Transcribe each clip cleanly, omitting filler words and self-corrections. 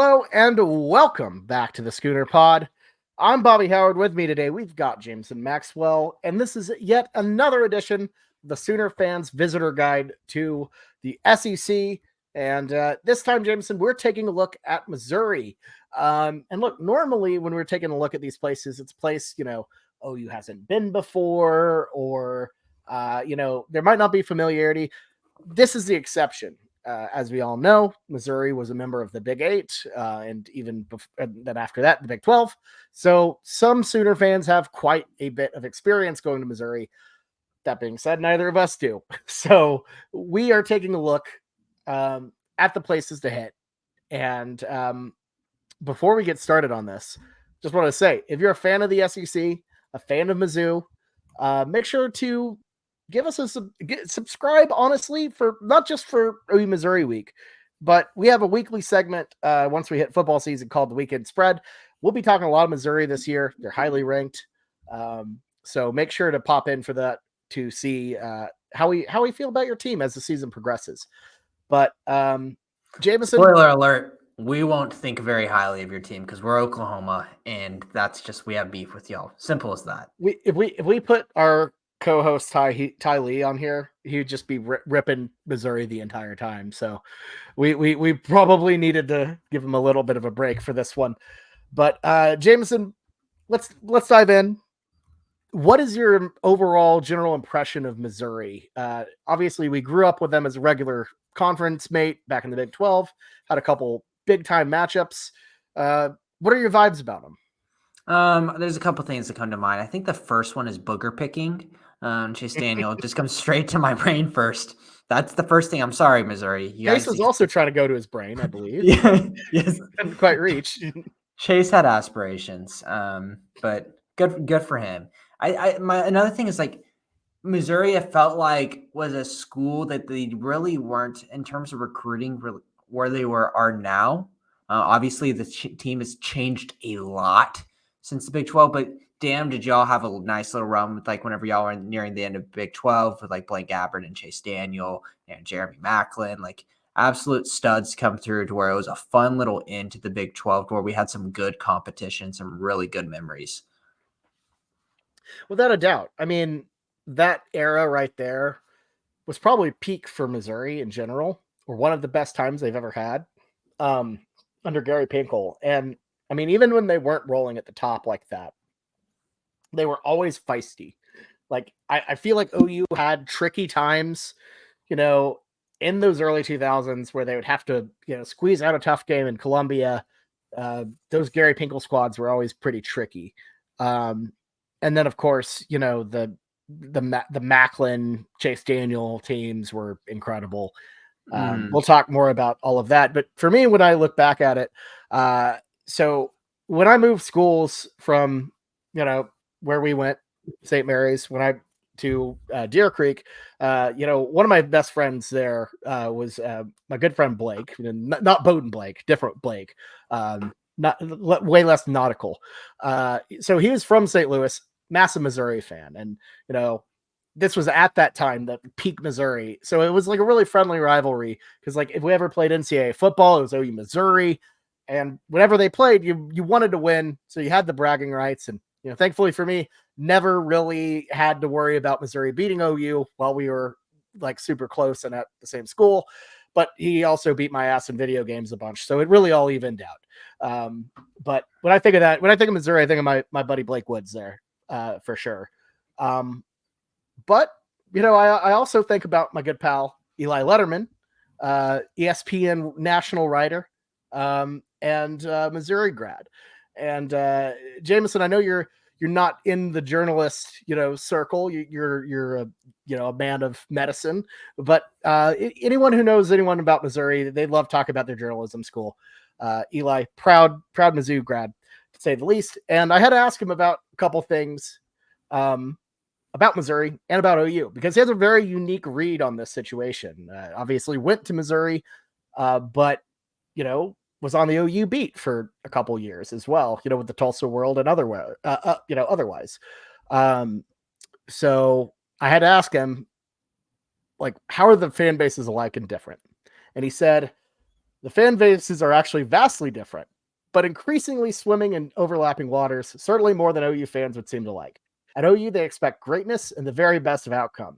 Hello and welcome back to the Schooner Pod. I'm Bobby Howard. With me today, we've got Jameson Maxwell, and this is yet another edition of the Sooner Fans Visitor Guide to the SEC. And this time, Jameson, we're taking a look at Missouri. And look, normally when we're taking a look at these places, it's a place, OU hasn't been before, or, there might not be familiarity. This is the exception. As we all know, Missouri was a member of the Big Eight, and then after that, the Big 12. So some Sooner fans have quite a bit of experience going to Missouri. That being said, neither of us do. So we are taking a look at the places to hit. And before we get started on this, just want to say, if you're a fan of the SEC, a fan of Mizzou, make sure to give us subscribe, honestly, for not just for OU Missouri week, but we have a weekly segment once we hit football season called the Weekend Spread. We'll be talking a lot of Missouri this year. They're highly ranked. So make sure to pop in for that to see how we feel about your team as the season progresses. But Jameson, spoiler alert, we won't think very highly of your team because we're Oklahoma, and that's just, we have beef with y'all. Simple as that. If we put our co-host Ty Lee on here, he would just be ripping Missouri the entire time. So we probably needed to give him a little bit of a break for this one. But Jameson, let's dive in. What is your overall general impression of Missouri? Obviously, we grew up with them as a regular conference mate back in the Big 12, had a couple big time matchups. What are your vibes about them? There's a couple things that come to mind. I think the first one is booger picking. Chase Daniel just comes straight to my brain first. That's the first thing. I'm sorry, Missouri. Chase was also trying to go to his brain, I believe. Yes, couldn't quite reach. Chase had aspirations, but good for him. Another thing is, like, Missouri, I felt like, was a school that they really weren't in terms of recruiting where they are now. Obviously, the team has changed a lot since the Big 12, but damn, did y'all have a nice little run with, like, whenever y'all were nearing the end of Big 12 with, like, Blake Gabbert and Chase Daniel and Jeremy Maclin, like, absolute studs come through to where it was a fun little end to the Big 12 where we had some good competition, some really good memories. Without a doubt. I mean, that era right there was probably peak for Missouri in general, or one of the best times they've ever had under Gary Pinkel. And I mean, even when they weren't rolling at the top like that, they were always feisty. Like, I feel like OU had tricky times, in those early 2000s where they would have to, squeeze out a tough game in Columbia. Those Gary Pinkel squads were always pretty tricky. And then, of course, the Maclin, Chase Daniel teams were incredible. We'll talk more about all of that. But for me, when I look back at it, so when I moved schools from, where we went, St. Mary's, to Deer Creek, one of my best friends there was my good friend Blake, not Bowden Blake, different Blake, not way less nautical. So he was from St. Louis, massive Missouri fan. And, this was at that time, the peak Missouri. So it was like a really friendly rivalry because, like, if we ever played NCAA football, it was OU Missouri. And whenever they played, you wanted to win. So you had the bragging rights. And, thankfully for me, never really had to worry about Missouri beating OU while we were, like, super close and at the same school. But he also beat my ass in video games a bunch. So it really all evened out. But when I think of that, when I think of Missouri, I think of my buddy Blake Woods there for sure. But, I also think about my good pal, Eli Letterman, ESPN national writer, and Missouri grad. And Jameson, I know you're not in the journalist, circle. You're a man of medicine, but anyone who knows anyone about Missouri, they love talking about their journalism school. Eli, proud Mizzou grad, to say the least. And I had to ask him about a couple things about Missouri and about OU, because he has a very unique read on this situation. Obviously went to Missouri, but, was on the OU beat for a couple years as well, with the Tulsa World and otherwise. So I had to ask him, like, how are the fan bases alike and different? And he said, The fan bases are actually vastly different, but increasingly swimming in overlapping waters, certainly more than OU fans would seem to like. At OU, they expect greatness and the very best of outcome.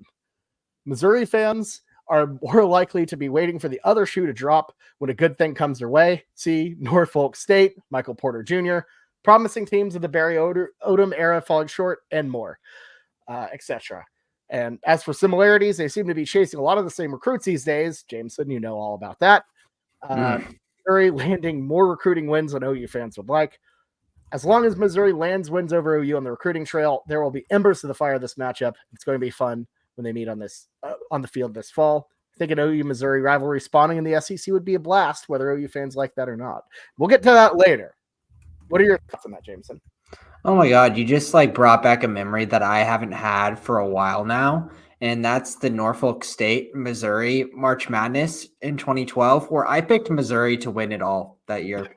Missouri fans are more likely to be waiting for the other shoe to drop when a good thing comes their way. See Norfolk State, Michael Porter Jr., promising teams of the Barry Odom era falling short, and more, etc. And as for similarities, they seem to be chasing a lot of the same recruits these days. Jameson, you know all about that. Missouri landing more recruiting wins than OU fans would like. As long as Missouri lands wins over OU on the recruiting trail, there will be embers to the fire of this matchup. It's going to be fun when they meet on the field this fall. I think an OU Missouri rivalry spawning in the SEC would be a blast, whether OU fans like that or not. We'll get to that later. What are your thoughts on that, Jameson? Oh my God, you just like brought back a memory that I haven't had for a while now. And that's the Norfolk State, Missouri March Madness in 2012, where I picked Missouri to win it all that year.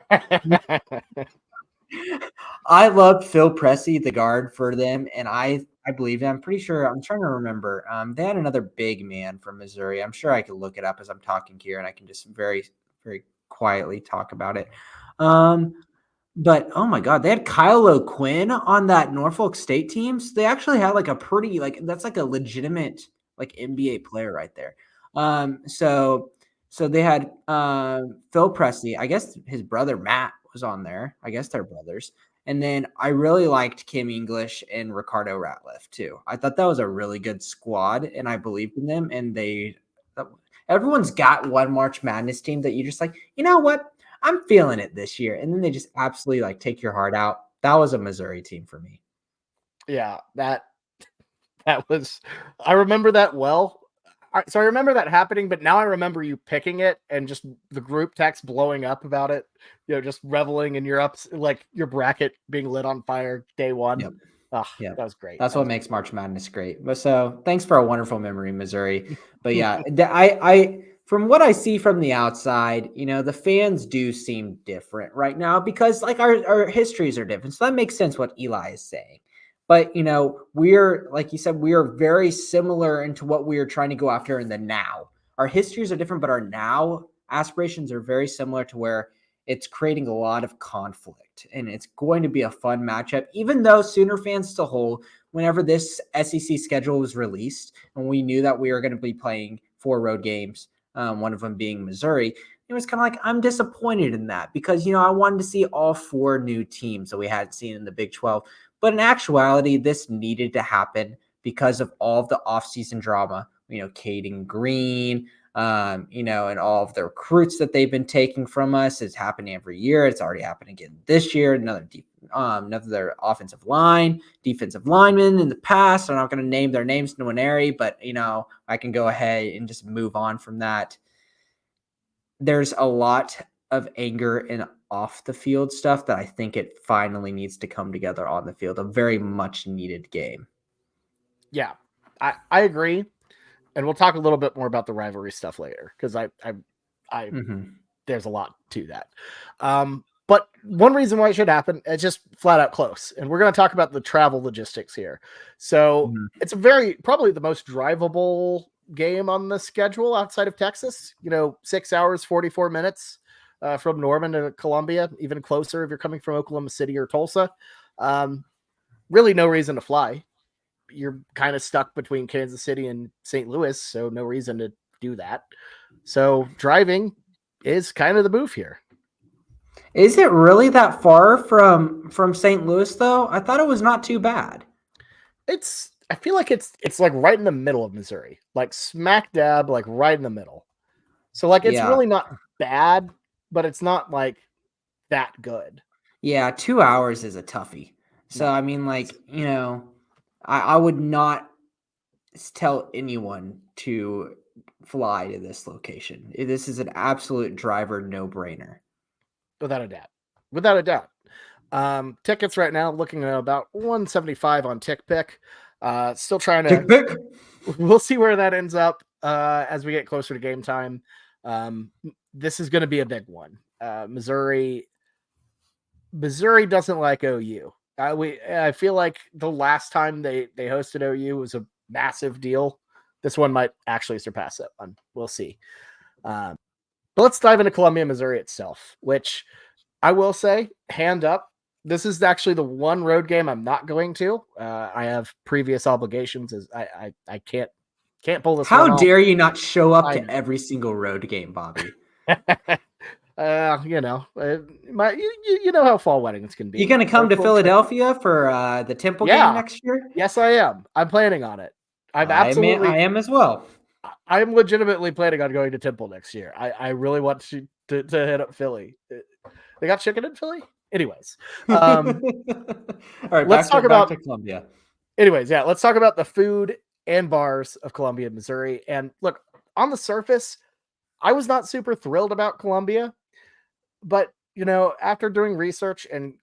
I loved Phil Pressey, the guard for them, and I believe him. I'm pretty sure. I'm trying to remember. They had another big man from Missouri. I'm sure I could look it up as I'm talking here, and I can just very, very quietly talk about it. But oh my God, they had Kyle O'Quinn on that Norfolk State team. So they actually had like a pretty that's like a legitimate like NBA player right there. So they had Phil Pressey. I guess his brother Matt was on there. I guess they're brothers. And then I really liked Kim English and Ricardo Ratliff too. I thought that was a really good squad, and I believed in them. And everyone's got one March Madness team that you just like, you know what? I'm feeling it this year. And then they just absolutely like take your heart out. That was a Missouri team for me. Yeah, that was, I remember that well. So I remember that happening, but now I remember you picking it and just the group text blowing up about it, just reveling in your like your bracket being lit on fire day one. Yep. Oh, Yeah, that was great. that's what makes March Madness great. But so thanks for a wonderful memory, Missouri. But yeah, I from what I see from the outside, the fans do seem different right now because like our histories are different. So that makes sense what Eli is saying. But we're like you said, we are very similar into what we are trying to go after in the now. Our histories are different, but our now aspirations are very similar to where it's creating a lot of conflict, and it's going to be a fun matchup, even though Sooner fans as a whole, whenever this SEC schedule was released and we knew that we were going to be playing 4 road games, one of them being Missouri, it was kind of like, I'm disappointed in that because, I wanted to see all 4 new teams that we hadn't seen in the Big 12. But in actuality, this needed to happen because of all of the offseason drama, Caden Green, and all of the recruits that they've been taking from us. It's happening every year. It's already happened again this year. Another offensive line, defensive linemen in the past. I'm not going to name their names, no one airy, but I can go ahead and just move on from that. There's a lot of anger and off the field stuff that I think it finally needs to come together on the field. A very much needed game. Yeah, I agree. And we'll talk a little bit more about the rivalry stuff later because there's a lot to that. But one reason why it should happen, it's just flat out close. And we're going to talk about the travel logistics here. So it's probably the most drivable game on the schedule outside of Texas. 6 hours, 44 minutes from Norman to Columbia, even closer if you're coming from Oklahoma City or Tulsa. Really no reason to fly. You're kind of stuck between Kansas City and St. Louis, so no reason to do that. So driving is kind of the move here. Is it really that far from St. Louis though? I thought it was not too bad. I feel like it's like right in the middle of Missouri, like smack dab, like right in the middle. So like it's really not bad, but it's not like that good. Yeah, 2 hours is a toughie. So I mean, I would not tell anyone to fly to this location. This is an absolute driver no-brainer. Without a doubt. Tickets right now looking at about $175 on TickPick. Still trying to TickPick. We'll see where that ends up as we get closer to game time. This is going to be a big one. Missouri doesn't like OU. I feel like the last time they hosted OU was a massive deal. This one might actually surpass that one. We'll see. But let's dive into Columbia, Missouri itself, which I will say, hand up, this is actually the one road game I'm not going to. I have previous obligations, as I can't pull this How one off. dare you not show up I to know. every single road game, Bobby? You know, you know how fall weddings can You be. gonna come to Social and tricky. Philadelphia for the Temple game Yeah, next year? yes, I am. I'm planning on it. I'm I absolutely. am as well. I'm legitimately planning on going to Temple next year. I really want to hit up Philly. They got chicken in Philly. Anyways, um, All right, let's talk back about. to Columbia. Anyways, yeah, let's talk about the food and bars of Columbia, Missouri. And look, on the surface, I was not super thrilled about Columbia, but you know, after doing research and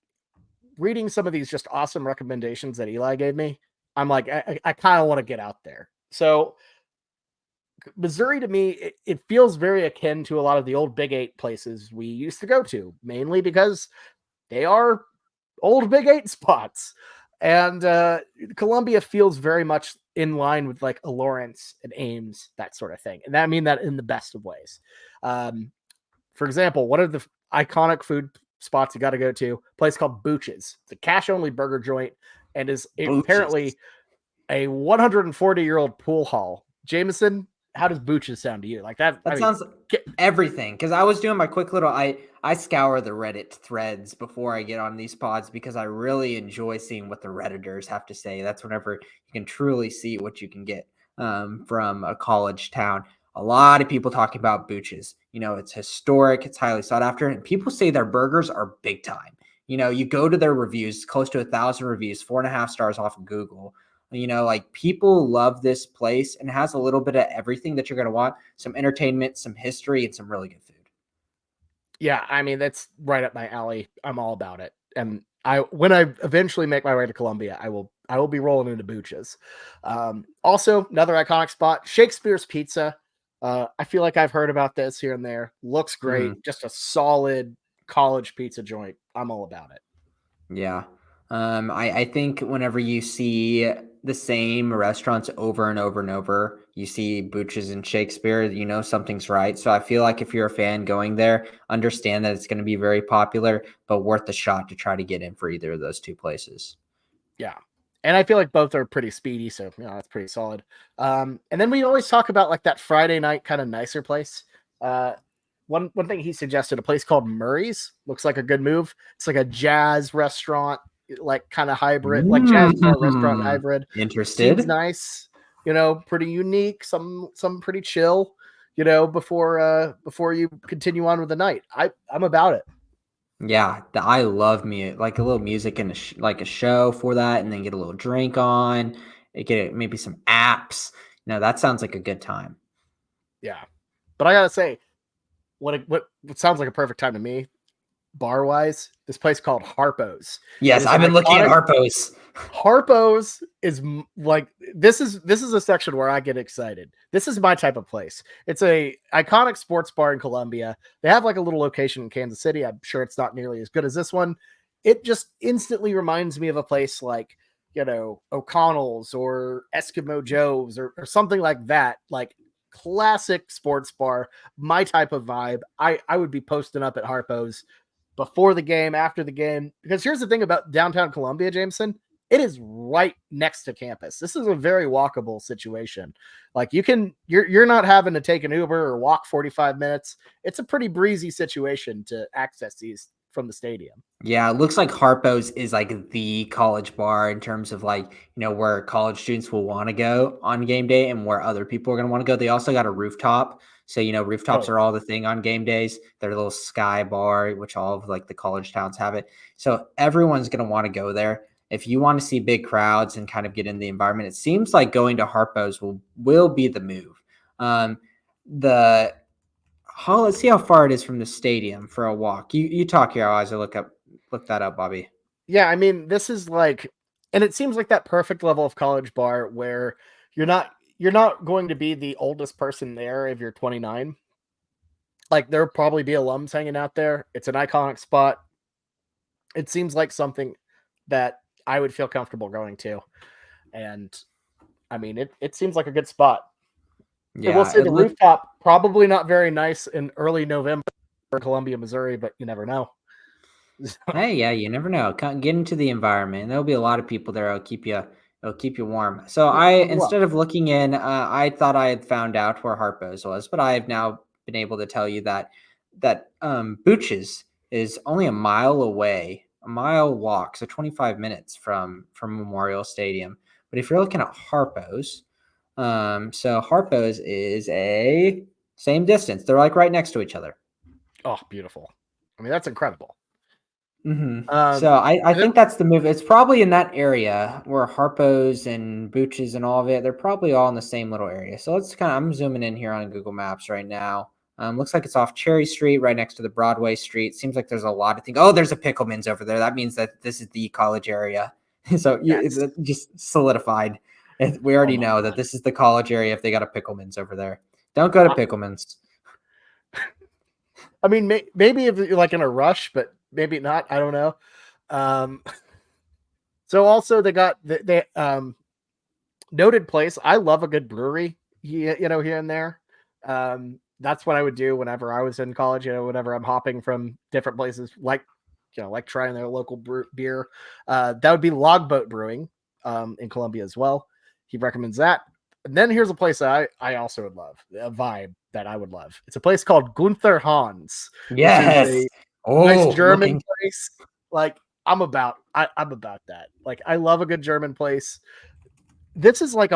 reading some of these just awesome recommendations that Eli gave me, I'm like, I kind of want to get out there. So Missouri to me, it feels very akin to a lot of the old Big Eight places we used to go to, mainly because they are old Big Eight spots. And Columbia feels very much in line with like a Lawrence and Ames, that sort of thing. And I mean that in the best of ways. Um, for example, one of the iconic food spots you got to go to, a place called Booch's. It's a cash only burger joint and is Booches. apparently a 140-year-old pool hall. Jameson, how does Booch's sound to you? Like that? I That mean, sounds everything. Because I was doing my quick little I scour the Reddit threads before I get on these pods because I really enjoy seeing what the Redditors have to say. That's whenever you can truly see what you can get from a college town. A lot of people talking about Booches. You know, it's historic, it's highly sought after, and people say their burgers are big time. You know, you go to their reviews, close to 1,000 reviews, 4.5 stars off of Google. You know, like people love this place and it has a little bit of everything that you're going to want, some entertainment, some history, and some really good food. yeah, I mean that's right up my alley. I'm all about it. And when I eventually make my way to Columbia, I will be rolling into Booch's. Also, another iconic spot, Shakespeare's Pizza. I feel like I've heard about this here and there. Looks great, Mm, just a solid college pizza joint. I'm all about it. yeah. I think whenever you see the same restaurants over and over and over, you see Booches and Shakespeare, you know something's right. So I feel like if you're a fan going there, understand that it's going to be very popular, but worth the shot to try to get in for either of those two places. Yeah. And I feel like both are pretty speedy, so you know that's pretty solid. And then we always talk about like that Friday night kind of nicer place. Uh, one thing he suggested, a place called Murray's, looks like a good move. It's like a jazz restaurant, like kind of hybrid, like jazz bar restaurant Mm, hybrid. Seems interested? nice, you know, pretty unique. Some pretty chill, you know, before you continue on with the night. I'm about it. Yeah, I love me like a little music and like a show for that, and then get a little drink on, get maybe some apps. No, that sounds like a good time. Yeah, but I gotta say, what sounds like a perfect time to me bar wise, this place called Harpo's. It Yes, is I've an been looking at iconic. Harpo's. Harpo's is like this is a section where I get excited. This is my type of place. It's a iconic sports bar in Columbia. They have like a little location in Kansas City. I'm sure it's not nearly as good as this one. It just instantly reminds me of a place like, you know, O'Connell's or Eskimo Joe's or something like that. Like classic sports bar, my type of vibe. I would be posting up at Harpo's before the game, after the game. Because here's the thing about downtown Columbia, Jameson. It is right next to campus. This is a very walkable situation. Like you're not having to take an Uber or walk 45 minutes. It's a pretty breezy situation to access these from the stadium. Yeah, it looks like Harpo's is like the college bar in terms of like, where college students will want to go on game day and where other people are going to want to go. They also got a rooftop. So, rooftops Oh, are all the thing on game days. They're a little sky bar, which all of like the college towns have it. So everyone's going to want to go there. If you want to see big crowds and kind of get in the environment, it seems like going to Harpo's will be the move. The let's see how far it is from the stadium for a walk. You talk here as I look that up, Bobby. yeah. I mean, this is like, and it seems like that perfect level of college bar where you're not going to be the oldest person there if you're 29. Like there'll probably be alums hanging out there. It's an iconic spot. It seems like something that I would feel comfortable going to. And I mean, it seems like a good spot. I will Yeah, say it the look rooftop. Probably not very nice in early November in Columbia, Missouri, but you never know. Hey, yeah, you never know. Get into the environment. There'll be a lot of people there. It'll keep you warm. So Well, instead of looking in, I thought I had found out where Harpo's was, but I have now been able to tell you that Booches is only a mile away, a mile walk, so 25 minutes from Memorial Stadium. But if you're looking at Harpo's, so Harpo's is a same distance. They're like right next to each other. oh, beautiful. I mean, that's incredible. So I And then, think that's the move. It's probably in that area where Harpo's and Booches and all of it, they're probably all in the same little area. So I'm zooming in here on Google Maps right now. Looks like it's off Cherry Street, right next to the Broadway Street. Seems like there's a lot of things. Oh, there's a Pickleman's over there. That means that this is the college area. So it's yes. just solidified. We Oh already my know that God. this is the college area if they got a Pickleman's over there. Don't go to I, Pickleman's. I mean, maybe if you're like in a rush, but maybe not. I don't know. Um, so also they got they noted place. I love a good brewery, here and there. That's what I would do whenever I was in college. Whenever I'm hopping from different places, like trying their local beer. That would be Logboat Brewing, in Columbia as well. He recommends that. And then here's a place that I also would love, a vibe that I would love. It's a place called Gunther Hans, which is Yes. a nice Oh, German looking. place. Like I'm about that. Like I love a good German place. This is like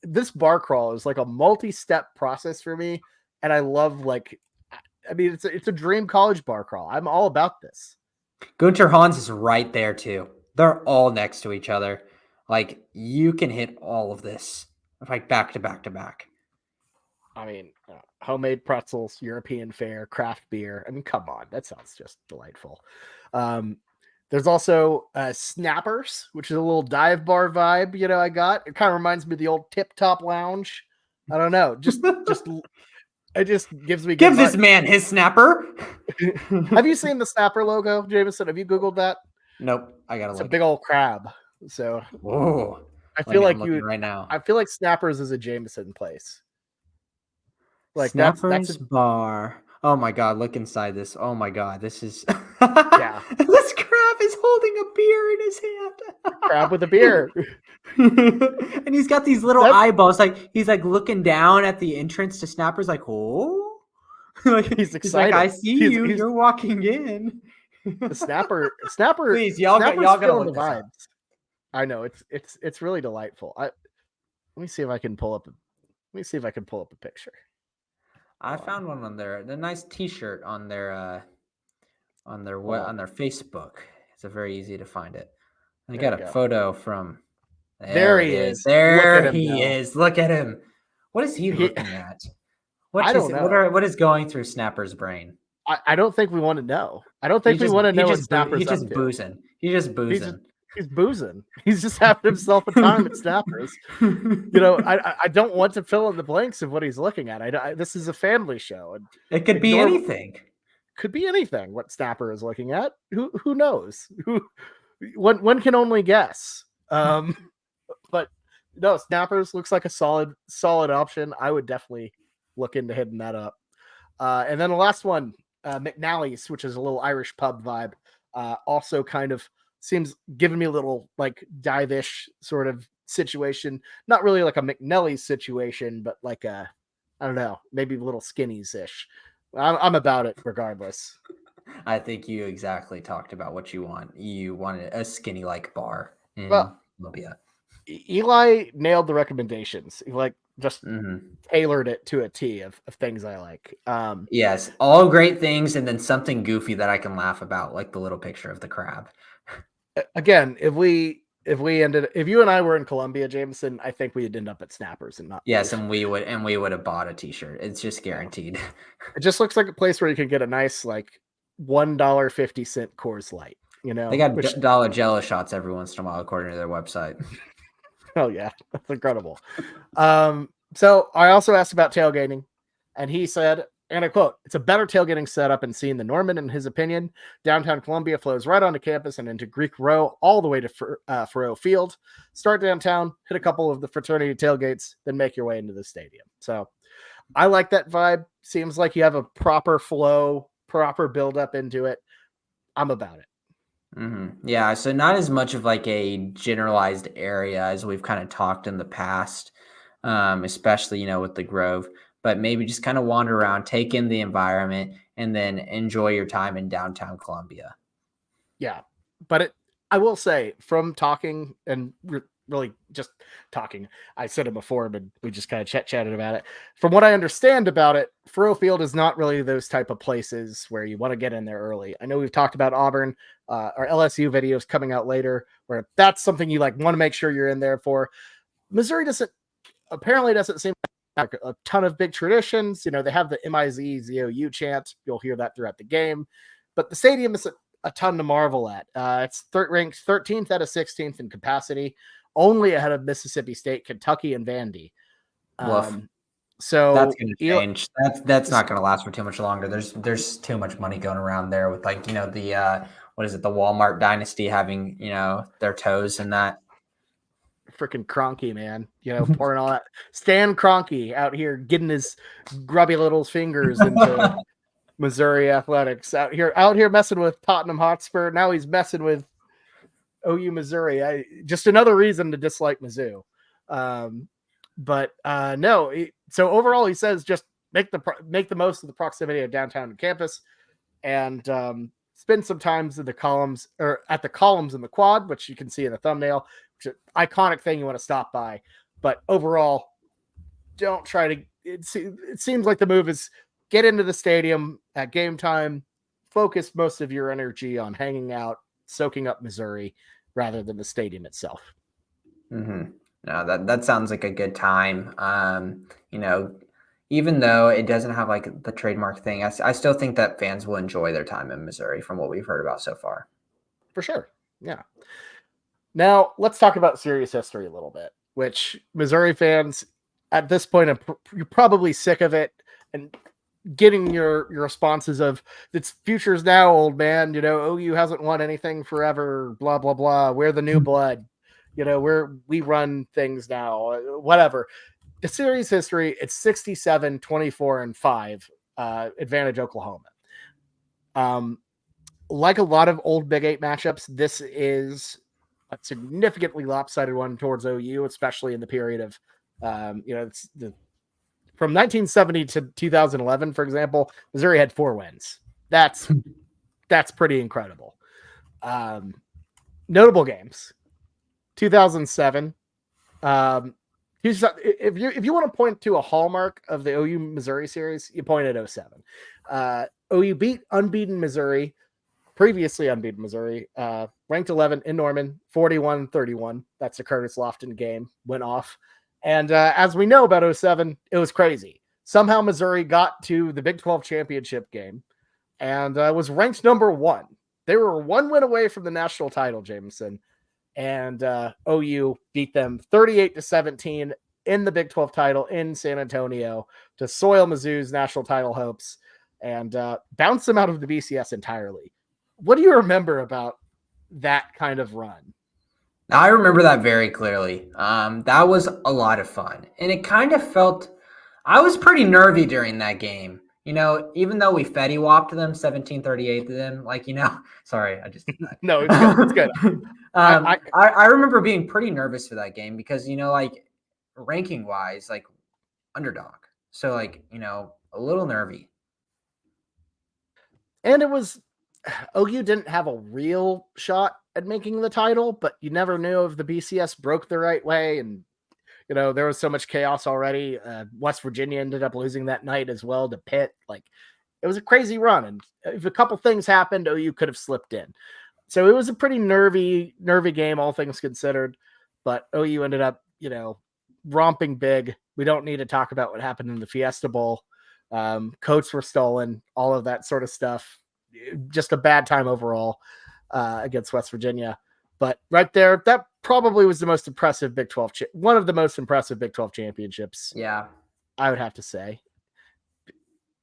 this bar crawl is like a multi-step process for me, and I love I mean it's a dream college bar crawl. I'm all about this. Gunter Hans is right there too. They're all next to each other. Like you can hit all of this like back to back to back. I mean, homemade pretzels, European fare, craft beer. I mean, come on, that sounds just delightful. Um, there's also Snappers, which is a little dive bar vibe. I got it kind of reminds me of the old Tip Top Lounge. I don't know, just it just gives me good Give this vibes. man his snapper. Have you seen the Snapper logo, Jameson? Have you Googled that? Nope. I gotta It's a look. big old crab. So Whoa. I Let feel me. I'm like looking right now. I feel like Snappers is a Jameson place. Like that's a Snappers bar. Oh my god, look inside this. Oh my god, this is yeah, this crab is holding a beer in his crab with a beer. hand. And he's got these little That eyeballs, like he's like looking down at the entrance to Snappers, like, oh, like he's he's like, I excited. see you, He's you're walking in. the snapper. Please, Snapper's y'all gotta feeling the look this up. vibes. I know it's really delightful. Let me see if I can pull up. Let me see if I can pull up a picture. I Hold on. found one on the nice T-shirt on their Hold on on. their Facebook. It's a very easy to find it. I There got we a go. photo from There there. It he is. is. Look There at him he go. is. Look at him. What is he He, looking at? I don't know. What is going through Snapper's brain? I don't think we want to know. I don't think we want to know what He Snapper's up just to. boozing. He's just He's just boozing. he's boozing. He's just having himself a time at Snappers. I don't want to fill in the blanks of what he's looking at. This is a family show, and It could be ignore anything. could be anything. What Snapper is looking at? Who knows? One can only guess. But no, Snappers looks like a solid option. I would definitely look into hitting that up. And then the last one, McNally's, which is a little Irish pub vibe, also kind of seems giving me a little like dive-ish sort of situation. Not really like a McNally's situation, but like I don't know, maybe a little skinnies-ish. I'm about it regardless. I think you exactly talked about what you want. You wanted a skinny like bar in Well, Libya. Eli nailed the recommendations. He just Mm-hmm. tailored it to a T of things I like. Yes, all great things, and then something goofy that I can laugh about, like the little picture of the crab. Again, if you and I were in Columbia, Jameson, I think we'd end up at Snappers and not Yes, leave. and we would have bought a T-shirt. It's just guaranteed. It just looks like a place where you can get a nice like $1.50 Coors Light. They got Which dollar Jello shots every once in a while, according to their website. oh yeah, that's incredible. So I also asked about tailgating, and he said, and I quote, "It's a better tailgating setup and scene than Norman, in his opinion. Downtown Columbia flows right onto campus and into Greek Row all the way to Faroe Field. Start downtown, hit a couple of the fraternity tailgates, then make your way into the stadium." So I like that vibe. Seems like you have a proper flow, proper build up into it. I'm about it. Yeah, so not as much of like a generalized area as we've kind of talked in the past, especially with the Grove, but maybe just kind of wander around, take in the environment, and then enjoy your time in downtown Columbia. Yeah, but I will say, from talking and really just talking, I said it before, but we just kind of chatted about it. From what I understand about it, Faroe Field is not really those type of places where you want to get in there early. I know we've talked about Auburn, our LSU videos coming out later, where that's something you like want to make sure you're in there for. Missouri doesn't seem like a ton of big traditions. They have the MIZ-ZOU chant. You'll hear that throughout the game, but the stadium is a ton to marvel at. It's ranked 13th out of 16th in capacity, only ahead of Mississippi State, Kentucky, and Vandy. Woof. That's So going to change. That's not going to last for too much longer. There's too much money going around there with like the what is it, the Walmart dynasty having their toes in that. freaking Kroenke, man, pouring all that. Stan Kroenke out here getting his grubby little fingers into Missouri athletics, out here messing with Tottenham Hotspur. Now he's messing with OU Missouri. Just another reason to dislike Mizzou. But no. So overall, he says just make the most of the proximity of downtown campus, and spend some times in the columns or at the columns in the quad, which you can see in the thumbnail, which is an iconic thing you want to stop by. But overall, don't try to. It seems like the move is get into the stadium at game time, focus most of your energy on hanging out, soaking up Missouri, rather than the stadium itself. No, that sounds like a good time. Even though it doesn't have like the trademark thing, I still think that fans will enjoy their time in Missouri from what we've heard about so far. For sure. Yeah. Now let's talk about serious history a little bit, which Missouri fans at this point you're probably sick of it and getting your responses of its future's now, old man. OU hasn't won anything forever. Blah blah blah. We're the new blood. We run things now. Whatever. The series history, it's 67, 24, and 5. Advantage Oklahoma. Like a lot of old Big 8 matchups, this is a significantly lopsided one towards OU, especially in the period of, it's from 1970 to 2011, for example. Missouri had 4 wins. That's pretty incredible. Notable games: 2007. If you want to point to a hallmark of the OU Missouri series, you point at 07. OU beat unbeaten Missouri, previously unbeaten Missouri, ranked 11 in Norman, 41-31. That's the Curtis Lofton game, went off. And as we know about 07, it was crazy. Somehow Missouri got to the Big 12 championship game and was ranked number 1. They were 1 win away from the national title, Jameson. And OU beat them 38-17 in the Big 12 title in San Antonio to soil Mizzou's national title hopes and bounce them out of the BCS entirely. What do you remember about that kind of run? I remember that very clearly. That was a lot of fun. And it kind of felt, I was pretty nervy during that game. Even though we Fetty Whopped them 17-38 to them, sorry, I just did that. No, it's good. It's good. I remember being pretty nervous for that game because, ranking wise, underdog. So, a little nervy. And it was, OU didn't have a real shot at making the title, but you never knew if the BCS broke the right way. And, there was so much chaos already. West Virginia ended up losing that night as well to Pitt. It was a crazy run. And if a couple things happened, OU could have slipped in. So it was a pretty nervy game, all things considered. But OU ended up, romping big. We don't need to talk about what happened in the Fiesta Bowl. Coats were stolen, all of that sort of stuff. Just a bad time overall against West Virginia. But right there, that probably was the most impressive Big 12, one of the most impressive Big 12 championships. Yeah. I would have to say.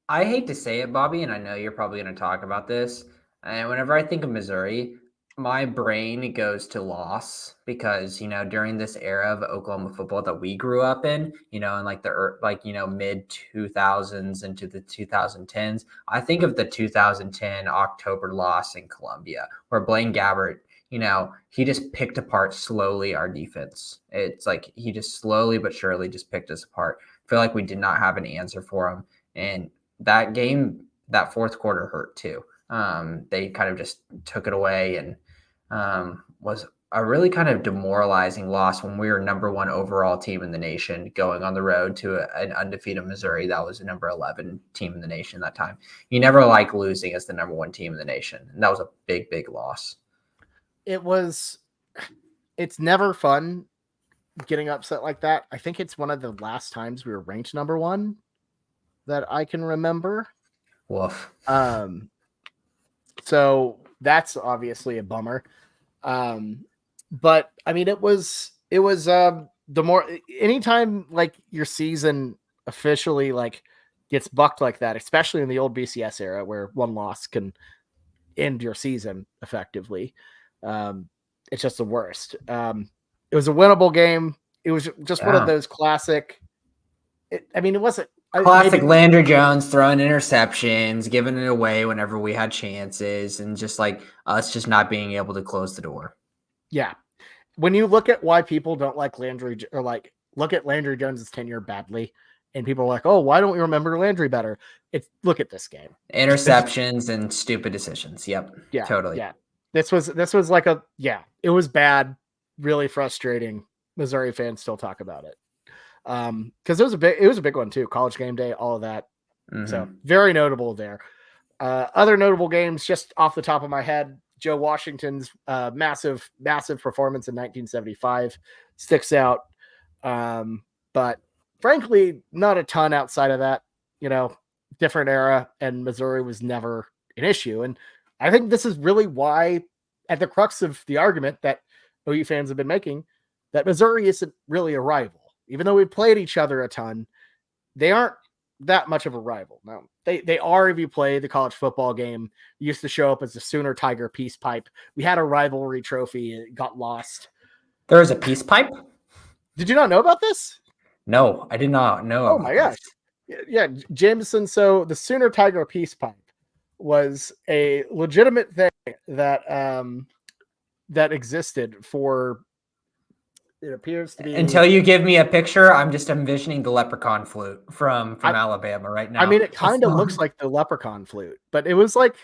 I hate to say it, Bobby, and I know you're probably going to talk about this. And whenever I think of Missouri, My brain goes to loss because, during this era of Oklahoma football that we grew up in, in like mid 2000s into the 2010s, I think of the 2010 October loss in Columbia where Blaine Gabbert, he just picked apart slowly our defense. It's like he just slowly but surely just picked us apart. I feel like we did not have an answer for him. And that game, that fourth quarter hurt too. They kind of just took it away and was a really kind of demoralizing loss when we were number one overall team in the nation going on the road to an undefeated Missouri that was the number 11 team in the nation that time. You never like losing as the number one team in the nation. And that was a big, big loss. It's never fun getting upset like that. I think it's one of the last times we were ranked number one that I can remember. Woof. So that's obviously a bummer. But I mean, it was the more anytime like your season officially like gets bucked like that, especially in the old BCS era where one loss can end your season effectively. It's just the worst. It was a winnable game. It was just one of those classic. It wasn't classic Landry Jones throwing interceptions, giving it away whenever we had chances, and just like us just not being able to close the door. Yeah. When you look at why people don't like Landry or like look at Landry Jones's tenure badly, and people are like, "Oh, why don't we remember Landry better?" It's look at this game. Interceptions and stupid decisions. Yep. Yeah. Totally. Yeah. This was like it was bad, really frustrating. Missouri fans still talk about it. Because it was a big one too. College game day, all of that. Mm-hmm. So very notable there. Other notable games, just off the top of my head, Joe Washington's massive performance in 1975 sticks out. But frankly, not a ton outside of that. Different era, and Missouri was never an issue. And I think this is really why, at the crux of the argument that OU fans have been making, that Missouri isn't really a rival. Even though we played each other a ton, they aren't that much of a rival. Now, they are if you play the college football game. You used to show up as the Schooner Tiger peace pipe. We had a rivalry trophy. It got lost. There was a peace pipe? Did you not know about this? No, I did not know. Oh, my gosh. Yeah, Jameson. So the Schooner Tiger peace pipe was a legitimate thing that that existed for... It appears to be until you give me a picture. I'm just envisioning the leprechaun flute from Alabama right now. I mean, it kind of looks like the leprechaun flute, but it was like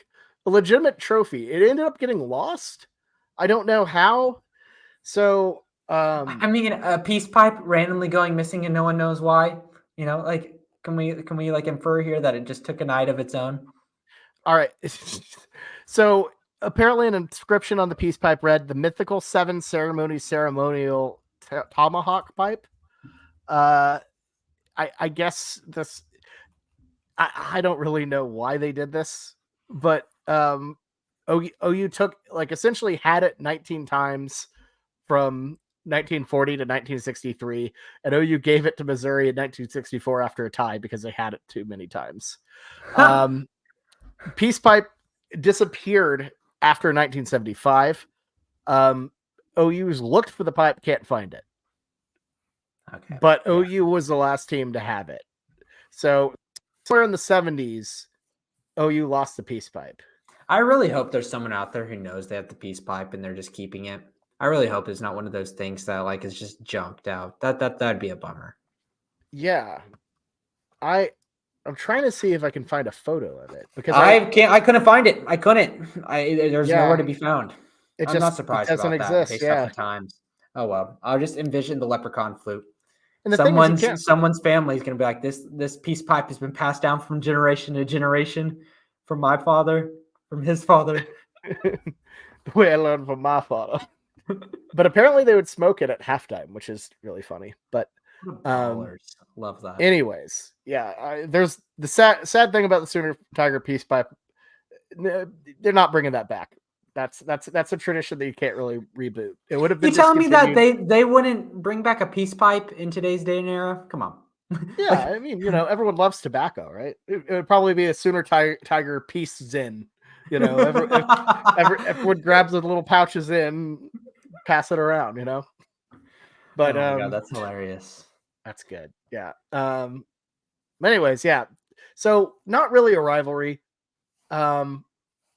a legitimate trophy. It ended up getting lost. I don't know how. So, I mean, a peace pipe randomly going missing and no one knows why. Like, can we like infer here that it just took a night of its own? All right. So apparently, an inscription on the peace pipe read, "The mythical 7 ceremonial tomahawk pipe." I guess this. I don't really know why they did this, but OU took essentially had it 19 times from 1940 to 1963, and OU gave it to Missouri in 1964 after a tie because they had it too many times. Peace pipe disappeared after 1975. OU's looked for the pipe, can't find it. Okay. But OU was the last team to have it. So somewhere in the 70s, OU lost the peace pipe. I really hope there's someone out there who knows they have the peace pipe and they're just keeping it. I really hope it's not one of those things that like is just junked out. That'd be a bummer. Yeah. I'm trying to see if I can find a photo of it because I couldn't find it. I couldn't. There's nowhere to be found. I'm not surprised about that based off the times. Oh well, I'll just envision the leprechaun flute. And someone's family is going to be like, this peace pipe has been passed down from generation to generation, from my father, from his father. The way I learned from my father. But apparently they would smoke it at halftime, which is really funny. But love that. Anyways, yeah, there's the sad thing about the Schooner Tiger peace pipe. They're not bringing that back. That's a tradition that you can't really reboot. It would have been. You telling me that they wouldn't bring back a peace pipe in today's day and era? Come on. Yeah, I mean, everyone loves tobacco, right? It would probably be a Schooner Tiger peace zin. You know, everyone grabs the little pouches in, pass it around. You know, but Oh my god, that's hilarious. that's good. Yeah. Anyways, yeah. So not really a rivalry. Um,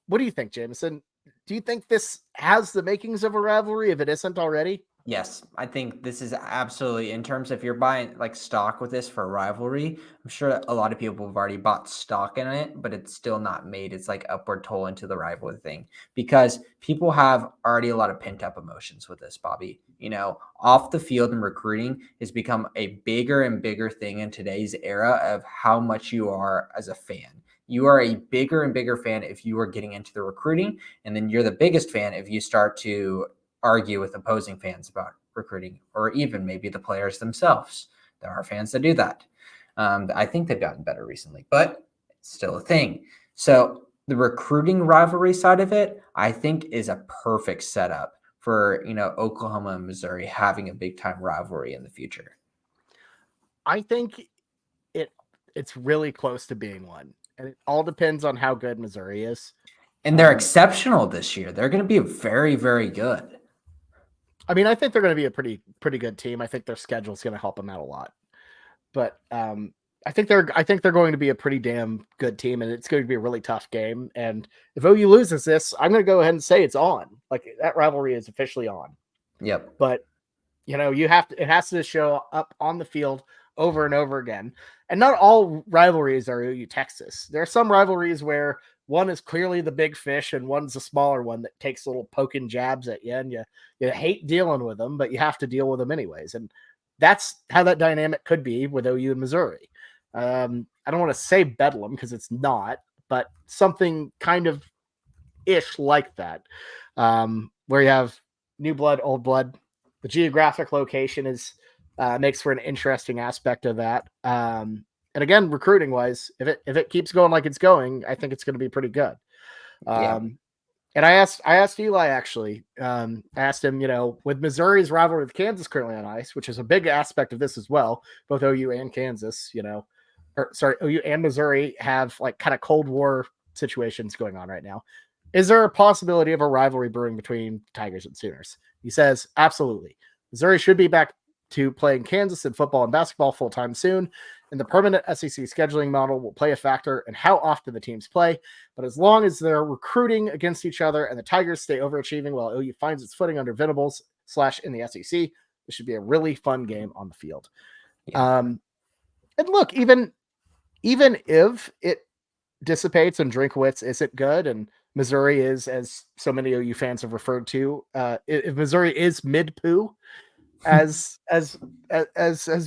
what do you think, Jameson? Do you think this has the makings of a rivalry if it isn't already? Yes, I think this is absolutely in terms of if you're buying like stock with this for a rivalry, I'm sure a lot of people have already bought stock in it, but it's still not made. It's like upward toll into the rivalry thing because people have already a lot of pent up emotions with this, Bobby. You know, off the field and recruiting has become a bigger and bigger thing in today's era of how much you are as a fan. You are a bigger and bigger fan if you are getting into the recruiting, and then you're the biggest fan if you start to argue with opposing fans about recruiting or even maybe the players themselves. There are fans that do that. I think they've gotten better recently, but it's still a thing. So the recruiting rivalry side of it, I think, is a perfect setup for Oklahoma and Missouri having a big time rivalry in the future. I think it's really close to being one, and it all depends on how good Missouri is. And they're exceptional this year. They're going to be very, very good. I mean, I think they're going to be a pretty good team. I think their schedule is going to help them out a lot. But I think they're going to be a pretty damn good team, and it's going to be a really tough game. And if OU loses this, I'm going to go ahead and say it's on. Like that rivalry is officially on. Yep. But it has to show up on the field over and over again. And not all rivalries are OU Texas. There are some rivalries where one is clearly the big fish and one's a smaller one that takes little poking jabs at you, and you hate dealing with them, but you have to deal with them anyways. And that's how that dynamic could be with OU and Missouri. I don't want to say bedlam because it's not, but something kind of ish like that, where you have new blood, old blood. The geographic location makes for an interesting aspect of that. And again, recruiting wise, if it keeps going like it's going, I think it's going to be pretty good. Yeah. And I asked Eli actually. I asked him, with Missouri's rivalry with Kansas currently on ice, which is a big aspect of this as well. Both OU and Kansas, OU and Missouri have like kind of Cold War situations going on right now. Is there a possibility of a rivalry brewing between Tigers and Sooners? He says, absolutely. Missouri should be back to playing Kansas in football and basketball full-time soon, and the permanent SEC scheduling model will play a factor in how often the teams play. But as long as they're recruiting against each other and the Tigers stay overachieving while OU finds its footing under Venables / in the SEC, this should be a really fun game on the field. Yeah. And look, even if it dissipates and Drinkwitz isn't good and Missouri is, as so many OU fans have referred to, if Missouri is mid-poo, as has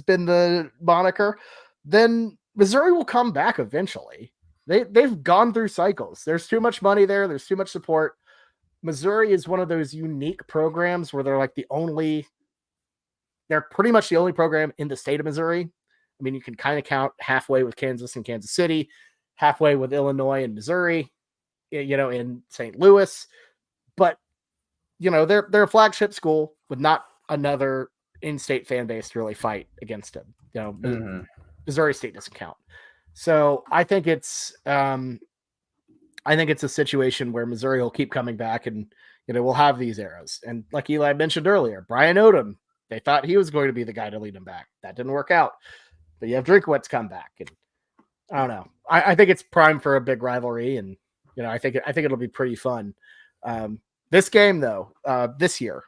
been the moniker, then Missouri will come back eventually. They've gone through cycles. There's too much money there. There's too much support. Missouri is one of those unique programs where they're pretty much the only program in the state of Missouri. I mean, you can kind of count halfway with Kansas and Kansas City, halfway with Illinois and Missouri, in St. Louis. But, they're a flagship school with not another in-state fan base to really fight against them. Missouri State doesn't count. So I think it's a situation where Missouri will keep coming back and, we'll have these eras. And like Eli mentioned earlier, Brian Odom, they thought he was going to be the guy to lead them back. That didn't work out. But you have Drinkwitz come back. And I don't know. I think it's prime for a big rivalry. And, I think it'll be pretty fun. This game, though, this year,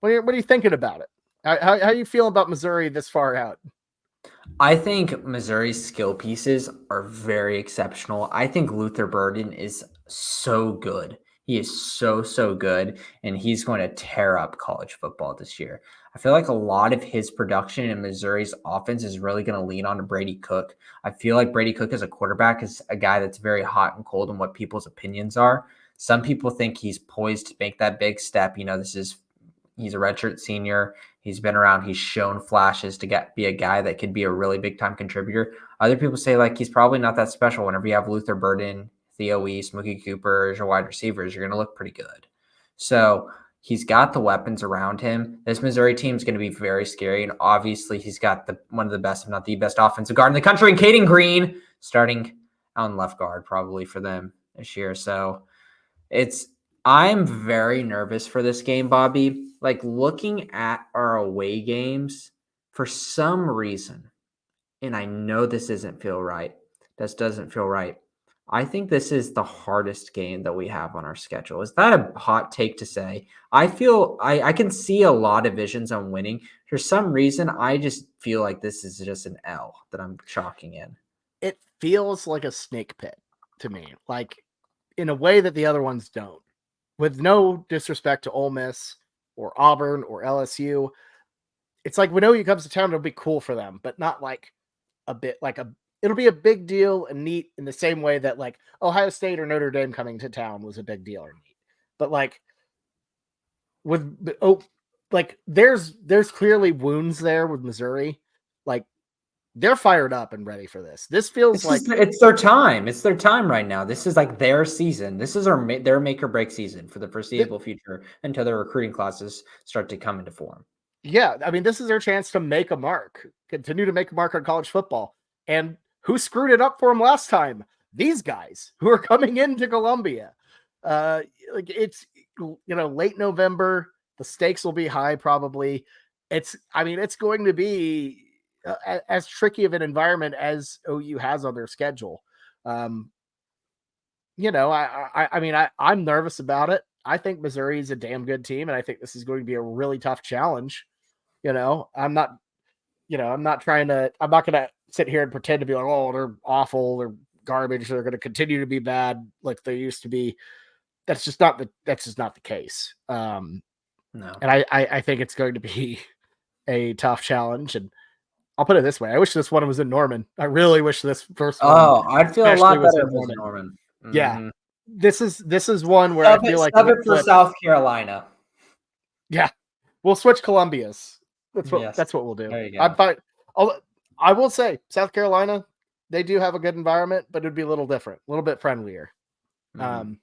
what are you thinking about it? How you feel about Missouri this far out? I think Missouri's skill pieces are very exceptional. I think Luther Burden is so good. He is so, so good, and he's going to tear up college football this year. I feel like a lot of his production in Missouri's offense is really going to lean on to Brady Cook. I feel like Brady Cook as a quarterback is a guy that's very hot and cold in what people's opinions are. Some people think he's poised to make that big step. He's a redshirt senior. He's been around. He's shown flashes to be a guy that could be a really big time contributor. Other people say like he's probably not that special. Whenever you have Luther Burden, Theo East, Mookie Cooper as your wide receivers, you're going to look pretty good. So he's got the weapons around him. This Missouri team is going to be very scary. And obviously he's got one of the best, if not the best offensive guard in the country, and Caden Green starting on left guard probably for them this year. So I'm very nervous for this game, Bobby. Like looking at our away games, for some reason, and I know this doesn't feel right. This doesn't feel right. I think this is the hardest game that we have on our schedule. Is that a hot take to say? I feel I can see a lot of visions on winning. For some reason, I just feel like this is just an L that I'm chalking in. It feels like a snake pit to me, like in a way that the other ones don't. With no disrespect to Ole Miss or Auburn or LSU, it's like when OU comes to town, it'll be cool for them, but not like a bit like a. It'll be a big deal and neat in the same way that like Ohio State or Notre Dame coming to town was a big deal or neat. But like like there's clearly wounds there with Missouri. Like they're fired up and ready for this. This feels like It's their time. It's their time right now. This is like their season. This is their make or break season for the foreseeable future until their recruiting classes start to come into form. Yeah, I mean, this is their chance to make a mark, continue to make a mark on college football. And who screwed it up for them last time? These guys who are coming into Columbia. Like it's late November. The stakes will be high probably. It's going to be as tricky of an environment as OU has on their schedule. I'm nervous about it. I think Missouri is a damn good team, and I think this is going to be a really tough challenge. I'm not going to sit here and pretend to be like, oh, they're awful, they're garbage, they're going to continue to be bad like they used to be. That's just not the case. No. And I think it's going to be a tough challenge. And I'll put it this way. I wish this one was in Norman. I really wish this first one. Oh, I'd feel a lot better if it was in Norman. Mm-hmm. Yeah. This is one where I feel like it for South Carolina. Yeah. We'll switch Columbia's. That's what we'll do. There you go. I'm fine. I will say South Carolina, they do have a good environment, but it'd be a little different, a little bit friendlier. I'm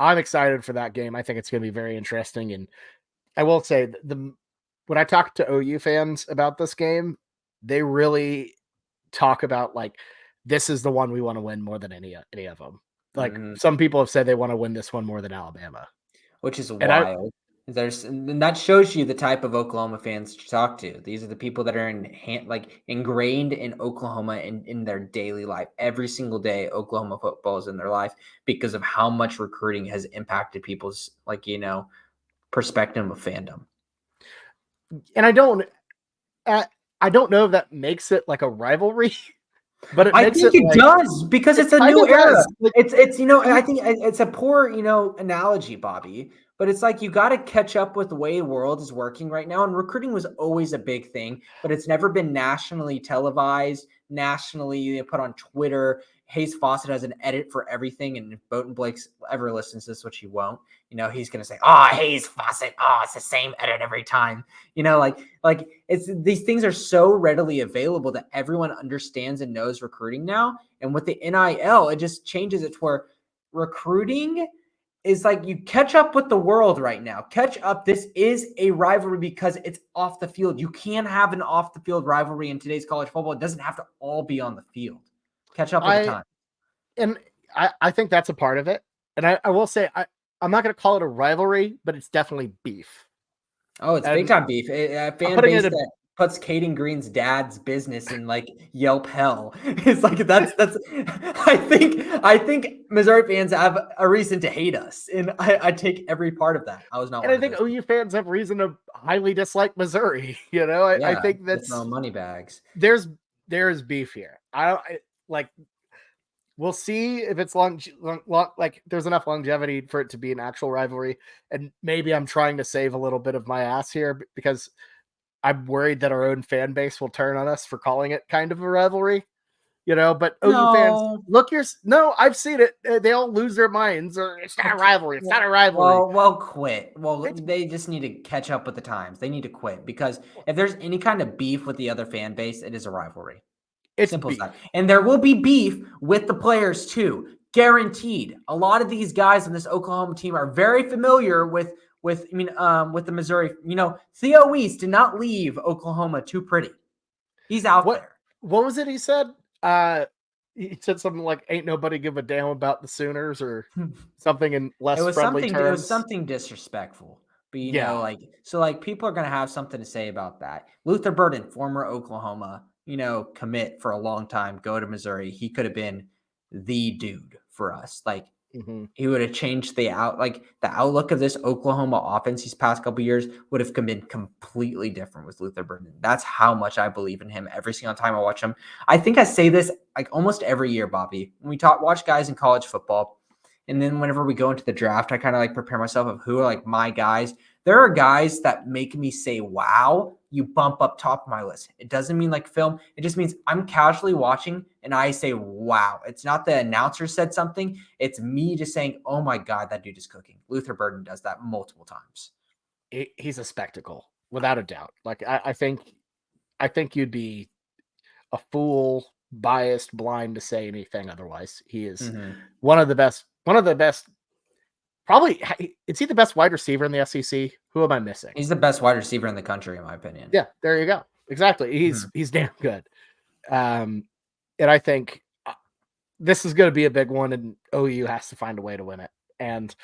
excited for that game. I think it's going to be very interesting. And I will say when I talk to OU fans about this game, they really talk about like, this is the one we want to win more than any of them. Like some people have said they want to win this one more than Alabama, which is wild. And that shows you the type of Oklahoma fans to talk to. These are the people that are ingrained in Oklahoma in their daily life. Every single day, Oklahoma football is in their life because of how much recruiting has impacted people's perspective of fandom. And I don't know if that makes it like a rivalry. But I think it does because it's a new era. It's I think it's a poor analogy, Bobby. But it's like you got to catch up with the way the world is working right now. And recruiting was always a big thing, but it's never been nationally televised, nationally put on Twitter. Hayes Fawcett has an edit for everything. And if Bowden Blake ever listens to this, which he won't, he's going to say, Hayes Fawcett. It's the same edit every time. It's these things are so readily available that everyone understands and knows recruiting now. And with the NIL, it just changes it to where recruiting is like you catch up with the world right now. Catch up. This is a rivalry because it's off the field. You can have an off the field rivalry in today's college football. It doesn't have to all be on the field. Catch up with the time. And I think that's a part of it. And I will say, I'm not going to call it a rivalry, but it's definitely beef. Oh, it's big time beef. A fan base that puts Caden Green's dad's business in like Yelp hell. It's like that's I think Missouri fans have a reason to hate us, and I take every part of that. I was not, and I think OU fans have reason to highly dislike Missouri. I think that's money bags. There's beef here. We'll see if it's long, like there's enough longevity for it to be an actual rivalry. And maybe I'm trying to save a little bit of my ass here because I'm worried that our own fan base will turn on us for calling it kind of a rivalry, but OU fans, I've seen it. They all lose their minds or it's not a rivalry. It's not a rivalry. Well, quit. They just need to catch up with the times. They need to quit because if there's any kind of beef with the other fan base, it is a rivalry. It's simple as that. And there will be beef with the players too. Guaranteed. A lot of these guys on this Oklahoma team are very familiar with the Missouri. Theo Weiss did not leave Oklahoma too pretty. He's out there. What was it he said? he said something like, "Ain't nobody give a damn about the Sooners," or something in It less was friendly something it was terms. something disrespectful. But, Yeah. like so, like, people are gonna have something to say about that. Luther Burden, former Oklahoma, commit for a long time, go to Missouri. He could have been the dude for us. Like, Hmm. he would have changed the outlook of this Oklahoma offense these past couple years would have been completely different with Luther Burden. That's how much I believe in him every single time I watch him. I think I say this like almost every year, Bobby. When we watch guys in college football, and then whenever we go into the draft, I kind of like prepare myself of who are like my guys. There are guys that make me say, wow, you bump up top of my list. It doesn't mean like film. It just means I'm casually watching and I say, wow. It's not the announcer said something. It's me just saying, oh my God, that dude is cooking. Luther Burden does that multiple times. He's a spectacle, without a doubt. Like, I think you'd be a fool, biased, blind to say anything otherwise. He is Mm-hmm. one of the best. One of the best. Probably, is he the best wide receiver in the SEC? Who am I missing? He's the best wide receiver in the country, in my opinion. Yeah, there you go. Exactly. Mm-hmm. He's damn good. Um, and I think this is going to be a big one, and OU has to find a way to win it. And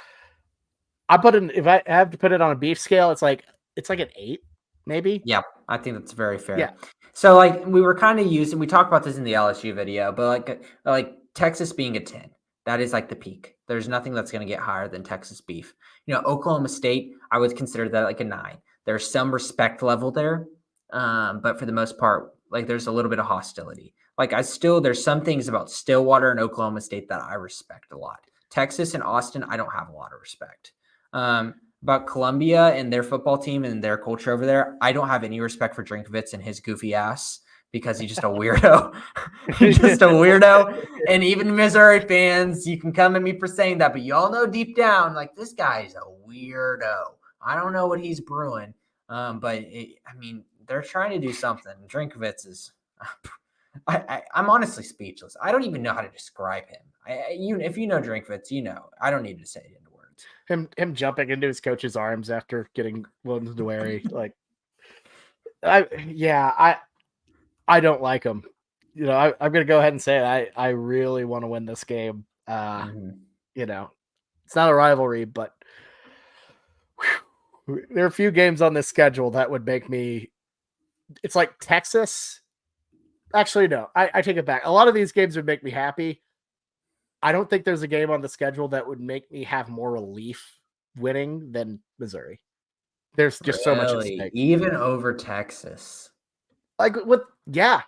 if I have to put it on a beef scale, it's like an 8, maybe. Yeah, I think that's very Yeah, fair. So, like, we were kind of using, we talked about this in the LSU video, but like Texas being a 10, that is like the peak. There's nothing that's going to get higher than Texas beef. Oklahoma State, I would consider that like a 9. There's some respect level there, but for the most part, like, there's a little bit of hostility. Like, there's some things about Stillwater and Oklahoma State that I respect a lot. Texas and Austin, I don't have a lot of respect. About Columbia and their football team and their culture over there, I don't have any respect for Drinkovitz and his goofy ass because he's just a weirdo. He's just a weirdo. And even Missouri fans, you can come at me for saying that, but y'all know deep down, like, this guy's a weirdo. I don't know what he's brewing. They're trying to do something. Drinkovitz is I'm honestly speechless. I don't even know how to describe him. If you know Drinkovitz, I don't need to say it into words. him jumping into his coach's arms after getting Williams Dewary, like, I don't like him. I'm gonna go ahead and say it. I really want to win this game. Mm-hmm. It's not a rivalry, but there are a few games on this schedule that would make me. It's like Texas. Actually, no, I take it back. A lot of these games would make me happy. I don't think there's a game on the schedule that would make me have more relief winning than Missouri. There's just so much at Really? stake. Even over Texas? Like yeah.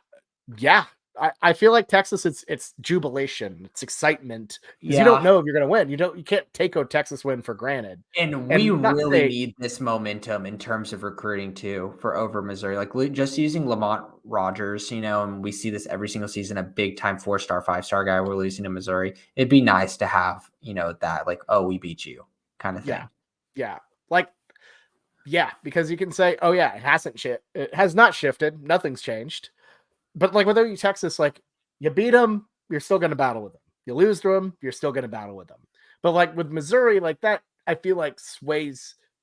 I feel like Texas, it's jubilation, it's excitement, because you don't Yeah. know if you're gonna win. You can't take a Texas win for granted. And we And not to really say, need this momentum in terms of recruiting too for over Missouri. Like, just using Lamont Rogers, and we see this every single season, a big time 4-star, 5-star guy we're losing to Missouri. It'd be nice to have, that like, oh, we beat you kind of thing. yeah, like, yeah, because you can say, oh yeah, it has not shifted, nothing's changed. But like with OU Texas, like, you beat them, you're still gonna battle with them. You lose to them, you're still gonna battle with them. But like with Missouri, like that, I feel like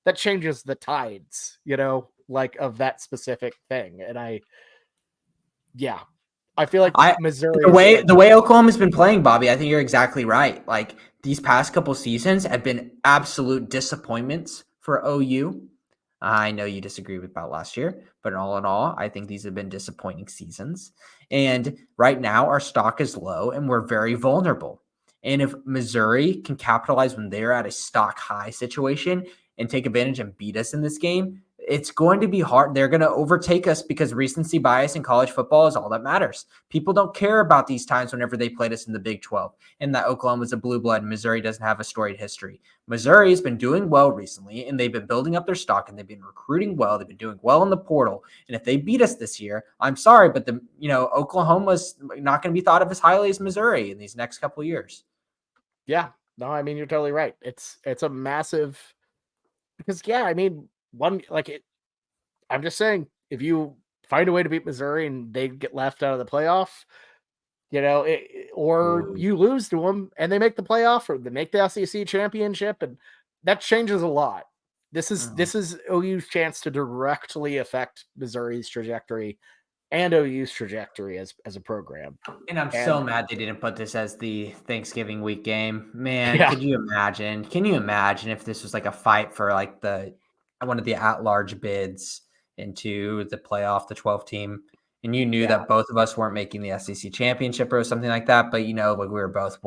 that changes the tides, like of that specific thing. And yeah, I feel like I Missouri the is way like, the way Oklahoma's been playing, Bobby, I think you're exactly right. Like, these past couple seasons have been absolute disappointments for OU. I know you disagree with about last year, but in all, I think these have been disappointing seasons. And right now, our stock is low and we're very vulnerable. And if Missouri can capitalize when they're at a stock high situation and take advantage and beat us in this game, it's going to be hard. They're going to overtake us because recency bias in college football is all that matters. People don't care about these times whenever they played us in the Big 12 and that Oklahoma's a blue blood and Missouri doesn't have a storied history. Missouri has been doing well recently, and they've been building up their stock, and they've been recruiting well. They've been doing well in the portal. And if they beat us this year, I'm sorry, but Oklahoma's not going to be thought of as highly as Missouri in these next couple of years. yeah, no, I mean, you're totally right. It's a massive, because yeah, I mean, I'm just saying, if you find a way to beat Missouri and they get left out of the playoff, or Ooh. you lose to them and they make the playoff or they make the SEC championship, and that changes a lot. This is OU's chance to directly affect Missouri's trajectory, and OU's trajectory as a program. And I'm so mad they didn't put this as the Thanksgiving week game. Man, Yeah. could you imagine? Can you imagine if this was like a fight for like one of the at-large bids into the playoff, the 12 team, and you knew that both of us weren't making the SEC championship or something like that, but like we were both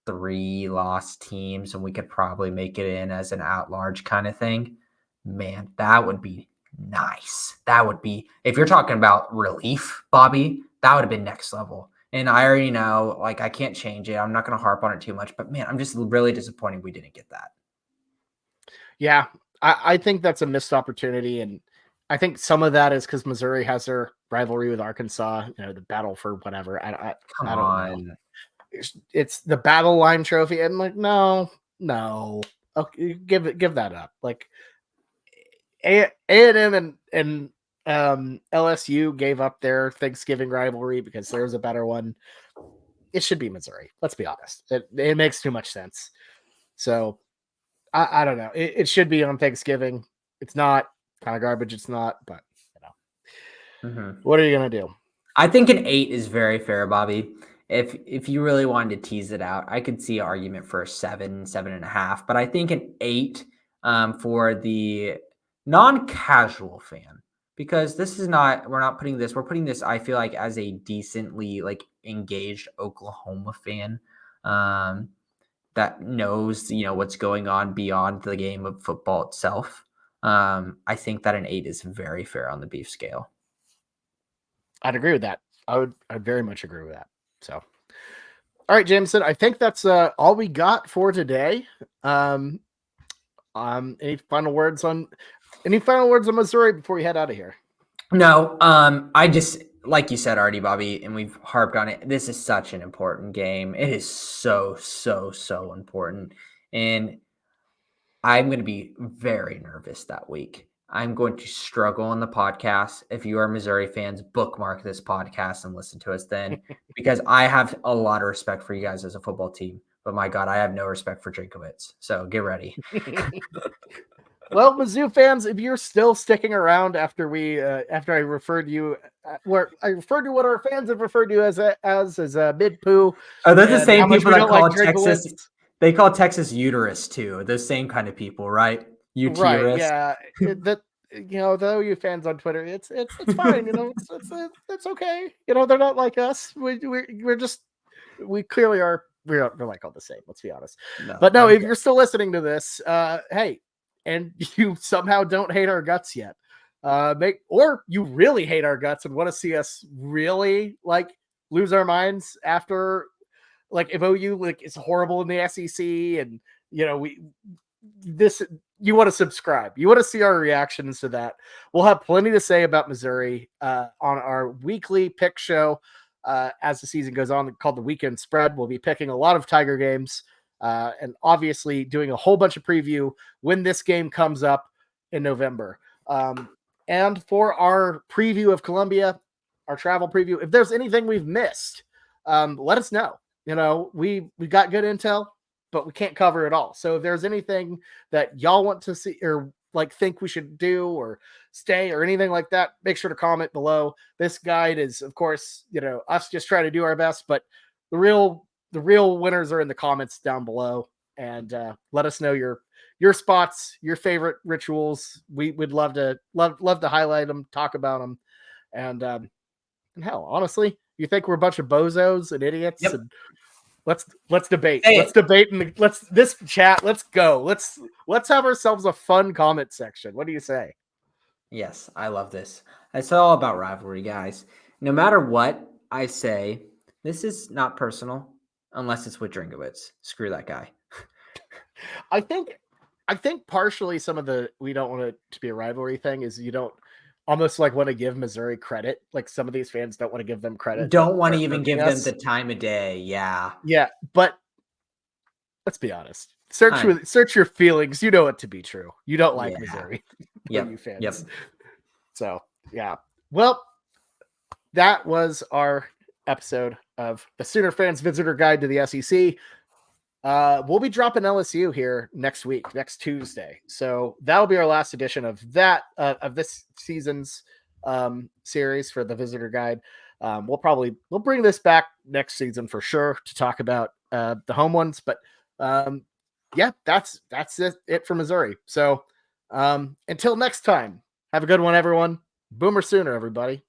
3 lost teams and we could probably make it in as an at-large kind of thing. Man, that would be nice. That would be, if you're talking about relief, Bobby, that would have been next level. And I already know, like, I can't change it. I'm not going to harp on it too much, but man, I'm just really disappointed we didn't get that. Yeah, I think that's a missed opportunity. And I think some of that is because Missouri has their rivalry with Arkansas, the battle for whatever. I don't know. It's the battle line trophy. And like, no. Okay, give that up. Like A&M and LSU gave up their Thanksgiving rivalry because there's a better one. It should be Missouri. Let's be honest. It makes too much sense. So I don't know. It should be on Thanksgiving. It's not kind of garbage. It's not, but What are you gonna do? I think an 8 is very fair, Bobby. If you really wanted to tease it out, I could see an argument for a 7, 7.5, but I think an 8 for the non-casual fan, because this is not, we're putting this, I feel like, as a decently like engaged Oklahoma fan that knows, what's going on beyond the game of football itself. I think that an 8 is very fair on the beef scale. I'd agree with that. I'd very much agree with that. So, all right, Jameson, I think that's all we got for today. Any final words on Missouri before we head out of here? No, I just, like you said already, Bobby, and we've harped on it. This is such an important game. It is so, so, so important. And I'm going to be very nervous that week. I'm going to struggle on the podcast. If you are Missouri fans, bookmark this podcast and listen to us then, because I have a lot of respect for you guys as a football team. But my God, I have no respect for Drinkovitz. So get ready. Well, Mizzou fans, if you're still sticking around after I referred you, where I referred to what our fans have referred to as a mid poo. Oh, those are the same people that call Texas. They call Texas uterus too. Those same kind of people, right? Uterus. Right? Yeah. The OU fans on Twitter, it's fine. It's okay. They're not like us. We're just, we clearly are. We're like all the same. Let's be honest. But no, if you're still listening to this, hey, and you somehow don't hate our guts yet, or you really hate our guts and want to see us really like lose our minds after, like, if OU like is horrible in the SEC and you want to subscribe, you want to see our reactions to that. We'll have plenty to say about Missouri on our weekly pick show as the season goes on, called the Weekend Spread. We'll be picking a lot of Tiger games and obviously doing a whole bunch of preview when this game comes up in November. And for our preview of Columbia, our travel preview, if there's anything we've missed, let us know. We got good intel, but we can't cover it all. So if there's anything that y'all want to see or like think we should do or stay or anything like that, make sure to comment below. This guide is, of course, us just trying to do our best, but the real winners are in the comments down below. And let us know your spots, your favorite rituals. We would love to highlight them, talk about them, and hell, honestly, you think we're a bunch of bozos and idiots? Yep. And let's debate. Let's debate and this chat. Let's go. Let's have ourselves a fun comment section. What do you say? Yes, I love this. It's all about rivalry, guys. No matter what I say, this is not personal unless it's with Drinkovitz. Screw that guy. I think partially some of the we don't want it to be a rivalry thing is you don't almost like want to give Missouri credit. Like some of these fans don't want to give them credit. Don't want to even give them the time of day. Yeah. Yeah. But let's be honest. Search your feelings. You know it to be true. You don't like Missouri. You fans. Yep. So yeah. Well, that was our episode of the Sooner Fans Visitor Guide to the SEC. We'll be dropping LSU here next week, next Tuesday. So that'll be our last edition of that of this season's series for the visitor guide. We'll bring this back next season for sure to talk about the home ones. But yeah, that's it for Missouri. So until next time, have a good one, everyone. Boomer Sooner, everybody.